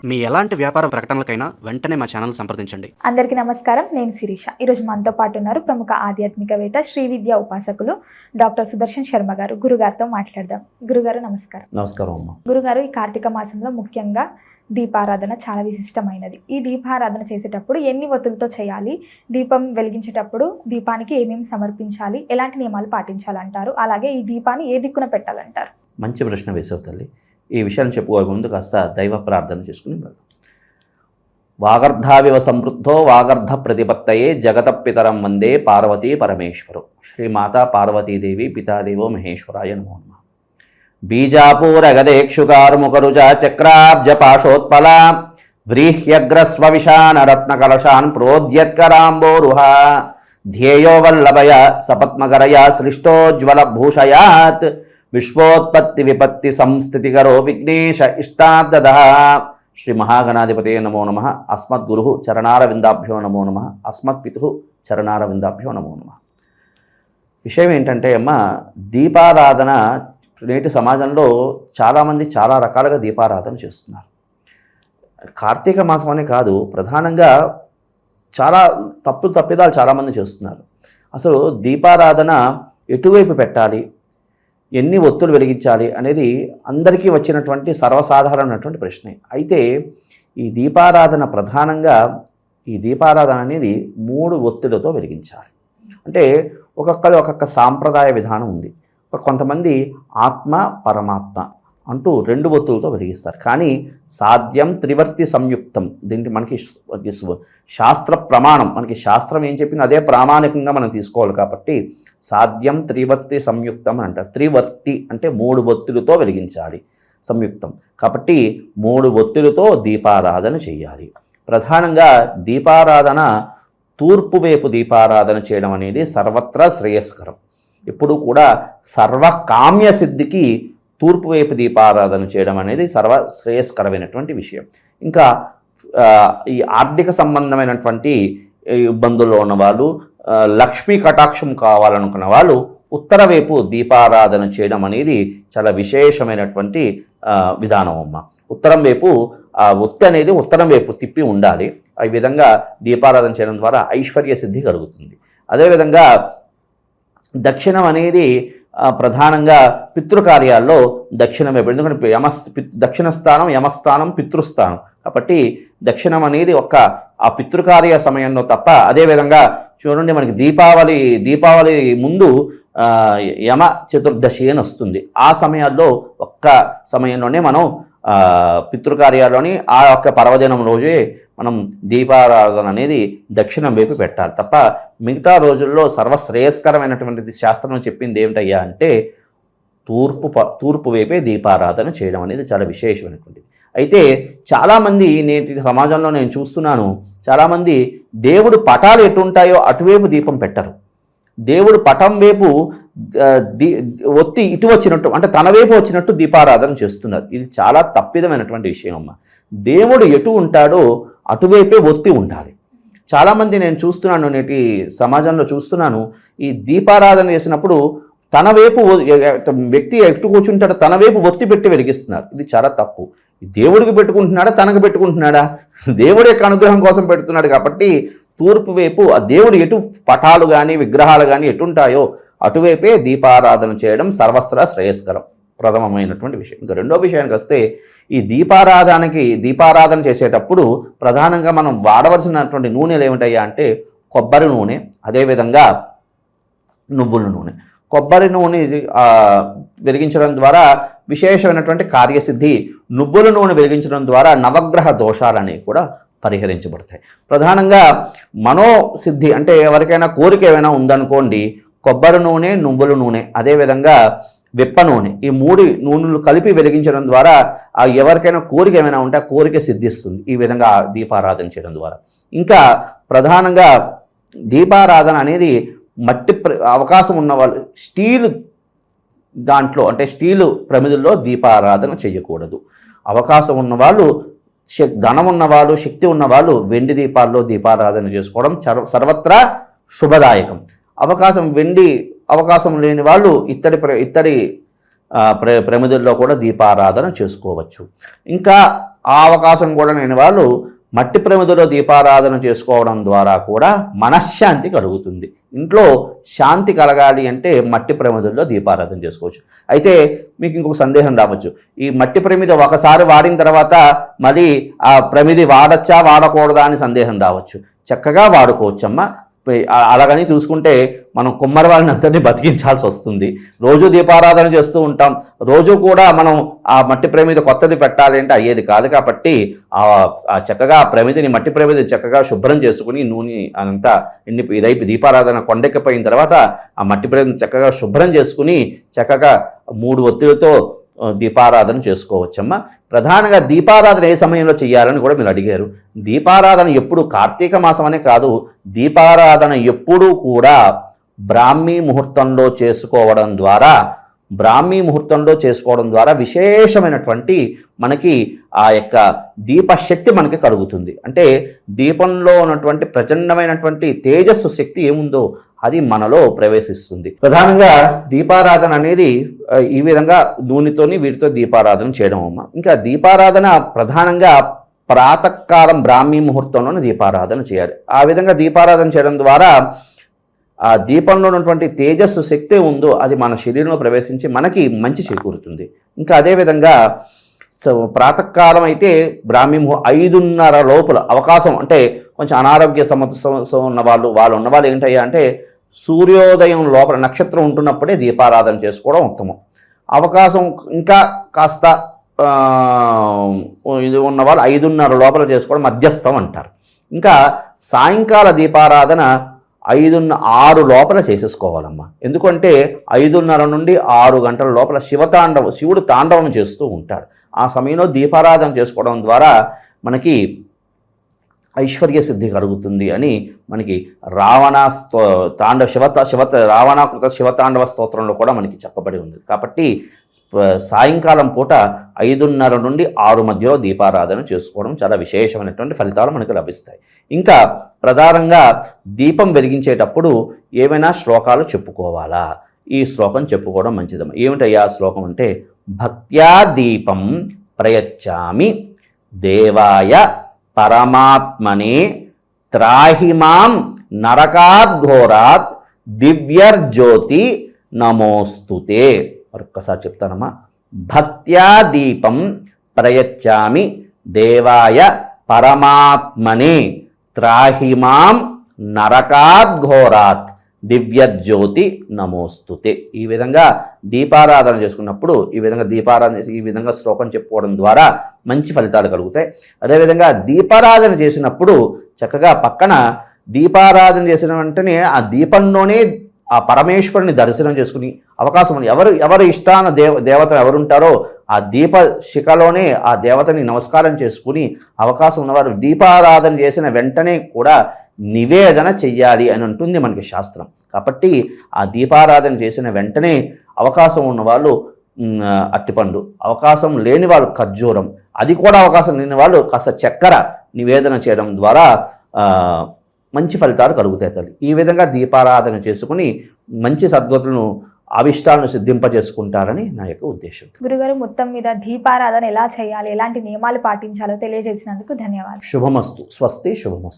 మీ ఎలాంటి వ్యాపార ప్రకటనలకైనా వెంటనే మా ఛానల్ సంప్రదించండి. అందరికీ నమస్కారం. నేను శిరీష. ఈరోజు మనతో పాటు ఉన్నారు ప్రముఖ ఆధ్యాత్మికవేత్త శ్రీ విద్యా ఉపాసకులు డాక్టర్ సుదర్శన్ శర్మ గారు. గురుగారితో మాట్లాడదాం. గురుగారు నమస్కారం. నమస్కారం అమ్మ. గురుగారు, ఈ కార్తీక మాసంలో ముఖ్యంగా దీపారాధన చాలా విశిష్టమైనది. ఈ దీపారాధన చేసేటప్పుడు ఎన్ని ఒత్తులతో చేయాలి? దీపం వెలిగించేటప్పుడు దీపానికి ఏమేమి సమర్పించాలి? ఎలాంటి నియమాలు పాటించాలంటారు? అలాగే ఈ దీపాన్ని ఏ దిక్కున పెట్టాలంటారు? మంచి ప్రశ్న వేసావు తల్లి. ఈ విషయాన్ని చెప్పుకోక ముందు కాస్త దైవ ప్రార్థన చేసుకుని వెళ్దాం. వాగర్ధావివ సంవృద్ధో వాగర్ధ ప్రతిపత్తయే జగత పితరం వందే పార్వతీ పరమేశ్వరం. శ్రీమాతా పార్వతీదేవి పితాదేవో మహేశ్వరాయ నమో నమః. బీజాపూరగదేక్షుకార్ముకరుజా చక్రాబ్జ పాశోత్పలా వ్రీహ్యగ్రస్వవిశాన రత్నకలశాన్ ప్రోద్యత్కరాంబోరుహ ధ్యేయో వల్లభయ సపత్మకరయా సృష్టోజ్వల భూషయాత్ విశ్వోత్పత్తి విపత్తి సంస్థితికరో విఘ్నేశ ఇష్టార్థద. శ్రీ మహాగణాధిపతే నమో నమః. అస్మద్గురు చరణారవిందాభ్యో నమో నమః. అస్మత్పితు చరణారవిందాభ్యో నమో నమః. విషయం ఏంటంటే అమ్మ, దీపారాధన నేటి సమాజంలో చాలామంది చాలా రకాలుగా దీపారాధన చేస్తున్నారు. కార్తీక మాసం అనే కాదు, ప్రధానంగా చాలా తప్పిదాలు చాలామంది చేస్తున్నారు. అసలు దీపారాధన ఎటువైపు పెట్టాలి, ఎన్ని ఒత్తులు వెలిగించాలి అనేది అందరికీ వచ్చినటువంటి సర్వసాధారణమైనటువంటి ప్రశ్నే. అయితే ఈ దీపారాధన అనేది 3 ఒత్తులతో వెలిగించాలి. అంటే ఒక్కొక్క సాంప్రదాయ విధానం ఉంది. కొంతమంది ఆత్మ పరమాత్మ అంటూ 2 ఒత్తులతో వెలిగిస్తారు. కానీ సాధ్యం త్రివర్తి సంయుక్తం, దీనికి మనకి శాస్త్ర ప్రమాణం, మనకి శాస్త్రం ఏం చెప్పింది అదే ప్రామాణికంగా మనం తీసుకోవాలి. కాబట్టి సాధ్యం త్రివర్తి సంయుక్తం అని అంటారు. త్రివర్తి అంటే 3 ఒత్తులతో వెలిగించాలి, సంయుక్తం. కాబట్టి 3 ఒత్తులతో దీపారాధన చేయాలి. ప్రధానంగా దీపారాధన తూర్పు వైపు దీపారాధన చేయడం అనేది సర్వత్రా శ్రేయస్కరం. ఎప్పుడు కూడా సర్వకామ్య సిద్ధికి తూర్పు వైపు దీపారాధన చేయడం అనేది శ్రేయస్కరమైనటువంటి విషయం. ఇంకా ఈ ఆర్థిక సంబంధమైనటువంటి ఇబ్బందుల్లో ఉన్నవాళ్ళు, లక్ష్మీ కటాక్షం కావాలనుకున్న వాళ్ళు ఉత్తర వైపు దీపారాధన చేయడం అనేది చాలా విశేషమైనటువంటి విధానం అమ్మ. ఉత్తరం వైపు ఒత్తి అనేది ఉత్తరం వైపు తిప్పి ఉండాలి. ఈ విధంగా దీపారాధన చేయడం ద్వారా ఐశ్వర్య సిద్ధి కలుగుతుంది. అదేవిధంగా దక్షిణం అనేది ప్రధానంగా పితృకార్యాల్లో దక్షిణం వైపు, ఎందుకంటే దక్షిణ స్థానం యమస్థానం పితృస్థానం. కాబట్టి దక్షిణం అనేది ఆ పితృకార్య సమయంలో తప్ప. అదేవిధంగా చూడండి, మనకి దీపావళి ముందు యమ చతుర్దశి అని వస్తుంది. ఆ సమయాల్లో సమయంలోనే మనం పితృకార్యాల్లోని ఆ పర్వదినం రోజే మనం దీపారాధన అనేది దక్షిణం వైపు పెట్టాలి తప్ప మిగతా రోజుల్లో సర్వశ్రేయస్కరమైనటువంటిది శాస్త్రం చెప్పింది ఏమిటయ్యా అంటే తూర్పు వైపే దీపారాధన చేయడం అనేది చాలా విశేషమైనటువంటిది. అయితే చాలామంది నేటి సమాజంలో నేను చూస్తున్నాను, చాలామంది దేవుడు పటాలు ఎటుంటాయో అటువైపు దీపం పెట్టరు. దేవుడు పటం వైపు ఒత్తి ఇటు వచ్చినట్టు, అంటే తన వైపు వచ్చినట్టు దీపారాధన చేస్తున్నారు. ఇది చాలా తప్పిదమైనటువంటి విషయం అమ్మ. దేవుడు ఎటు ఉంటాడో అటువైపే ఒత్తి ఉండాలి. చాలామంది నేను చూస్తున్నాను, నేటి సమాజంలో చూస్తున్నాను, ఈ దీపారాధన చేసినప్పుడు తన వైపు వ్యక్తి ఎటు కూర్చుంటాడో తన వైపు ఒత్తి పెట్టి వెలిగిస్తున్నారు. ఇది చాలా తప్పు. దేవుడికి పెట్టుకుంటున్నాడా, తనకు పెట్టుకుంటున్నాడా? దేవుడి యొక్క అనుగ్రహం కోసం పెడుతున్నాడు. కాబట్టి తూర్పు వైపు ఆ దేవుడు ఎటు పటాలు కానీ విగ్రహాలు కానీ ఎటుంటాయో అటువైపే దీపారాధన చేయడం సర్వస్ర శ్రేయస్కరం, ప్రథమమైనటువంటి విషయం. ఇంకా రెండో విషయానికి వస్తే, ఈ దీపారాధన చేసేటప్పుడు ప్రధానంగా మనం వాడవలసినటువంటి నూనెలు ఏమిటయ్యా అంటే కొబ్బరి నూనె, అదేవిధంగా నువ్వుల నూనె. కొబ్బరి నూనె వెలిగించడం ద్వారా విశేషమైనటువంటి కార్యసిద్ధి, నువ్వుల నూనె వెలిగించడం ద్వారా నవగ్రహ దోషాలనేవి కూడా పరిహరించబడతాయి. ప్రధానంగా మనోసిద్ధి అంటే ఎవరికైనా కోరిక ఏమైనా ఉందనుకోండి, కొబ్బరి నూనె, నువ్వుల నూనె, అదేవిధంగా విప్ప నూనె, ఈ 3 నూనెలు కలిపి వెలిగించడం ద్వారా ఎవరికైనా కోరిక ఏమైనా ఉంటే ఆ కోరిక సిద్ధిస్తుంది ఈ విధంగా దీపారాధన చేయడం ద్వారా. ఇంకా ప్రధానంగా దీపారాధన అనేది మట్టి అవకాశం ఉన్నవాళ్ళు స్టీల్ దాంట్లో, అంటే స్టీలు ప్రమిదల్లో దీపారాధన చేయకూడదు. అవకాశం ఉన్నవాళ్ళు, ధనం ఉన్నవాళ్ళు, శక్తి ఉన్నవాళ్ళు వెండి దీపాల్లో దీపారాధన చేసుకోవడం సర్వత్రా శుభదాయకం. అవకాశం లేని వాళ్ళు ఇత్తడి ప్రమిదల్లో కూడా దీపారాధన చేసుకోవచ్చు. ఇంకా ఆ అవకాశం కూడా లేని వాళ్ళు మట్టి ప్రమిదలో దీపారాధన చేసుకోవడం ద్వారా కూడా మనశ్శాంతి కలుగుతుంది. ఇంట్లో శాంతి కలగాలి అంటే మట్టి ప్రమిదల్లో దీపారాధన చేసుకోవచ్చు. అయితే మీకు ఇంకొక సందేహం రావచ్చు, ఈ మట్టి ప్రమిద ఒకసారి వాడిన తర్వాత మరి ఆ ప్రమిది వాడచ్చా వాడకూడదా అని సందేహం రావచ్చు. చక్కగా వాడుకోవచ్చమ్మా. అలాగని చూసుకుంటే మనం కుమ్మరి వాళ్ళని అందరినీ బతికించాల్సి వస్తుంది. రోజు దీపారాధన చేస్తూ ఉంటాం, రోజు కూడా మనం ఆ మట్టి ప్రమిద కొత్తది పెట్టాలి అంటే అయ్యేది కాదు. కాబట్టి ఆ చక్కగా ప్రమిదిని మట్టి ప్రమిది చక్కగా శుభ్రం చేసుకుని నూనె అంతా ఇదైపు దీపారాధన కొండెక్కిపోయిన తర్వాత ఆ మట్టి ప్రమిదిని చక్కగా శుభ్రం చేసుకుని చక్కగా 3 ఒత్తులతో దీపారాధన చేసుకోవచ్చమ్మా. ప్రధానంగా దీపారాధన ఏ సమయంలో చేయాలని కూడా మీరు అడిగారు. దీపారాధన ఎప్పుడు కార్తీక మాసం అనే కాదు, దీపారాధన ఎప్పుడూ కూడా బ్రాహ్మీ ముహూర్తంలో చేసుకోవడం ద్వారా విశేషమైనటువంటి మనకి ఆ యొక్క దీపశక్తి మనకి కలుగుతుంది. అంటే దీపంలో ఉన్నటువంటి ప్రచండమైనటువంటి తేజస్సు శక్తి ఏముందో అది మనలో ప్రవేశిస్తుంది. ప్రధానంగా దీపారాధన అనేది ఈ విధంగా నూనెతోని వీటితో దీపారాధన చేయడం అమ్మ. ఇంకా దీపారాధన ప్రధానంగా ప్రాతకాలం బ్రాహ్మీ ముహూర్తంలోనే దీపారాధన చేయాలి. ఆ విధంగా దీపారాధన చేయడం ద్వారా ఆ దీపంలో ఉన్నటువంటి తేజస్సు శక్తి ఉందో అది మన శరీరంలో ప్రవేశించి మనకి మంచి చేకూరుతుంది. ఇంకా అదేవిధంగా ప్రాతకాలం అయితే బ్రాహ్మీ 5:30 లోపల అవకాశం, అంటే కొంచెం అనారోగ్య సమస్య ఉన్న వాళ్ళు ఏంటయ్యా అంటే సూర్యోదయం లోపల నక్షత్రం ఉంటున్నప్పుడే దీపారాధన చేసుకోవడం ఉత్తమం. అవకాశం ఇంకా కాస్త ఇది ఉన్నవాళ్ళు 5:30 లోపల చేసుకోవడం మధ్యస్థం అంటారు. ఇంకా సాయంకాల దీపారాధన 5-6 లోపల చేసేసుకోవాలమ్మా. ఎందుకంటే 5:30 నుండి 6 గంటల లోపల శివుడు తాండవం చేస్తూ ఉంటాడు. ఆ సమయంలో దీపారాధన చేసుకోవడం ద్వారా మనకి ఐశ్వర్య సిద్ధి కలుగుతుంది అని మనకి రావణాకృత శివతాండవ స్తోత్రంలో కూడా మనకి చెప్పబడి ఉంది. కాబట్టి సాయంకాలం పూట 5:30 నుండి 6 మధ్యలో దీపారాధన చేసుకోవడం చాలా విశేషమైనటువంటి ఫలితాలు మనకు లభిస్తాయి. ఇంకా ప్రధానంగా దీపం వెలిగించేటప్పుడు ఏమైనా శ్లోకాలు చెప్పుకోవాలా? ఈ శ్లోకం చెప్పుకోవడం మంచిదమ్మా. ఏమిటయ్యా శ్లోకం అంటే, భక్త్యా దీపం ప్రయచ్చామి దేవాయ పరమాత్మనే త్రాహిమాం నరకాద్ఘోరాత్ దివ్యర్జ్యోతి నమోస్తుతే. మరొక్కసారి చెప్తానమ్మా. భక్త్యా దీపం ప్రయచ్చామి దేవాయ పరమాత్మనే త్రాహిమాం నరకాద్ఘోరాత్ దివ్యజ్యోతి నమోస్తుతే. ఈ విధంగా దీపారాధన చేసుకున్నప్పుడు ఈ విధంగా శ్లోకం చెప్పుకోవడం ద్వారా మంచి ఫలితాలు కలుగుతాయి. అదేవిధంగా దీపారాధన చేసినప్పుడు చక్కగా పక్కన దీపారాధన చేసిన వెంటనే ఆ దీపంలోనే ఆ పరమేశ్వరుని దర్శనం చేసుకుని అవకాశం ఉంది. ఎవరు ఇష్టాన దేవత ఎవరుంటారో ఆ దీప శిఖలోనే ఆ దేవతని నమస్కారం చేసుకుని అవకాశం ఉన్నవారు దీపారాధన చేసిన వెంటనే కూడా నివేదన చెయ్యాలి అని ఉంటుంది మనకి శాస్త్రం. కాబట్టి ఆ దీపారాధన చేసిన వెంటనే అవకాశం ఉన్నవాళ్ళు అట్టిపండు, అవకాశం లేని వాళ్ళు ఖర్జూరం, అది కూడా అవకాశం లేని వాళ్ళు కాస్త చక్కెర నివేదన చేయడం ద్వారా మంచి ఫలితాలు కలుగుతాయి తల్లి. ఈ విధంగా దీపారాధన చేసుకుని మంచి సద్గతులను అభిష్టాలను సిద్ధింపజేసుకుంటారని నా యొక్క ఉద్దేశం. గురుగారు, మొత్తం మీద దీపారాధన ఎలా చేయాలి, ఎలాంటి నియమాలు పాటించాలో తెలియజేసినందుకు ధన్యవాదాలు. శుభమస్తు. స్వస్తి. శుభమస్తు.